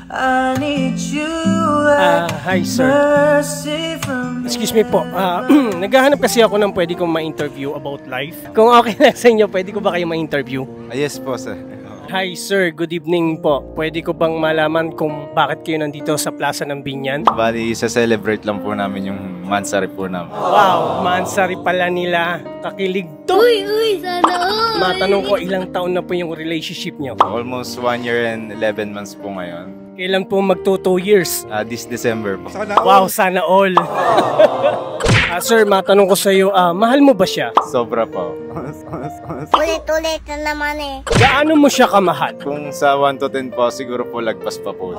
I need you Hi sir. Excuse me po. Naghahanap kasi ako ng pwede kong ma-interview about life. Kung okay lang sa inyo, pwede ko ba kayo ma-interview? Yes po, sir. Hi sir, good evening po. Pwede ko bang malaman kung bakit kayo nandito sa Plaza ng Binyan? Bali, sa-celebrate lang po namin yung mansari po namin. Wow, mansari pala nila. Kakilig to. Uy, sana all. Matanong ko, ilang taon na po yung relationship niyo? Almost 1 year and 11 months po ngayon. Kailan po magto 2 years? This December po. Wow, sana all. Sir, matanong ko sa iyo, mahal mo ba siya? Sobra po. Ulit-ulit na naman eh. Gaano mo siya kamahal? Kung sa 1 to 10 po, siguro po lagpas pa po.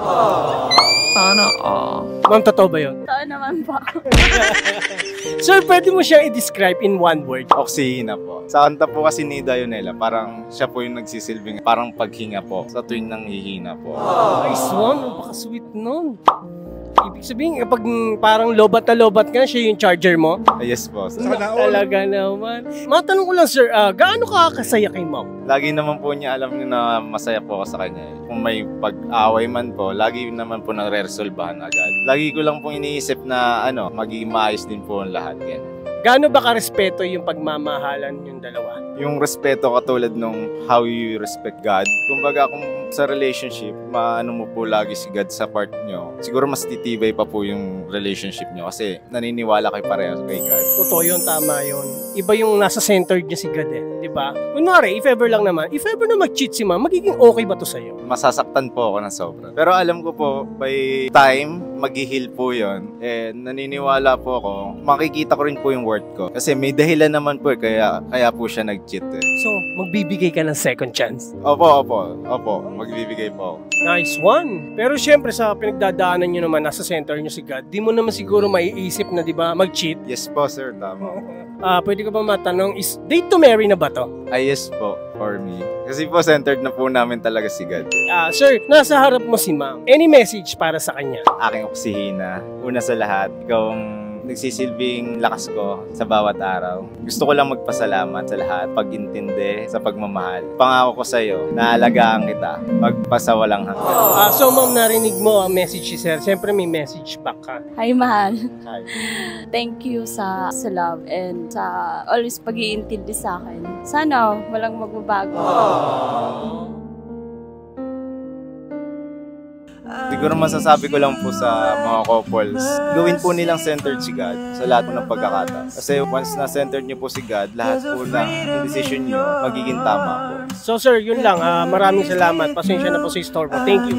Sana Ma'am, totoo ba yun? Totoo naman po. Sir, pwede mo siyang i-describe in one word? Oksihina po. Sa kanta po kasi ni Dionela, parang siya po yung nagsisilbing parang paghinga po sa tuwing nanghihina po. Nice one, napaka-sweet nun. Ibig sabihin, kapag parang lobat na lobat ka, siya yung charger mo? Yes po. Talaga naman. Matanong ko lang sir, gaano ka kasaya kay ma'am? Lagi naman po niya alam niyo na masaya po ako sa kanya. Kung may pag-away man po, lagi naman po nare-resolbahan agad. Lagi ko lang po iniisip na magiging maayos din po ang lahat. Yan. Gaano ba ka-respeto yung pagmamahalan yung dalawa? Yung respeto katulad nung how you respect God. Kumbaga kung sa relationship, maano mo po lagi si God sa part nyo, siguro mas titibay pa po yung relationship nyo kasi naniniwala kayo pareho kay God. Totoo yun, tama yun. Iba yung nasa center niya si God eh, di ba? Kunwari, if ever lang naman, if ever na mag-cheat si ma'am, magiging okay ba to sa'yo? Masasaktan po ako ng sobra. Pero alam ko po, by time, mag-heal po yun. Naniniwala po ako, makikita ko rin po yung worth ko. Kasi may dahilan naman po, kaya po siya nag-cheat eh. So, magbibigay ka ng second chance? Opo, magbibigay po ako. Nice one! Pero syempre sa pinagdadaanan nyo naman, nasa center nyo si God, di mo naman siguro maiisip na, di ba, mag-cheat? Yes po, sir, tama. Pwede ko ba matanong, is date to marry na ba to? Yes po, for me. Kasi po, centered na po namin talaga si God. Sir, nasa harap mo si ma'am. Any message para sa kanya? Aking oksihina. Una sa lahat, ikaw ang nagsisilbing lakas ko sa bawat araw. Gusto ko lang magpasalamat sa lahat, pag-intindi, sa pagmamahal. Pangako ko sa iyo, naalagaan kita, magpasawalang hanggan. So ma'am, narinig mo ang message si sir. Siyempre may message back ka. Hi, mahal. Hi. Thank you sa love and sa always pag-iintindi sa akin. Sana walang magbabago. Siguro masasabi ko lang po sa mga couples, gawin po nilang centered si God sa lahat po ng pagkakataon. Kasi once na centered niyo po si God, lahat po ng decision niyo magiging tama po. So sir, yun lang. Maraming salamat. Pasensya na po sa store mo. Thank you.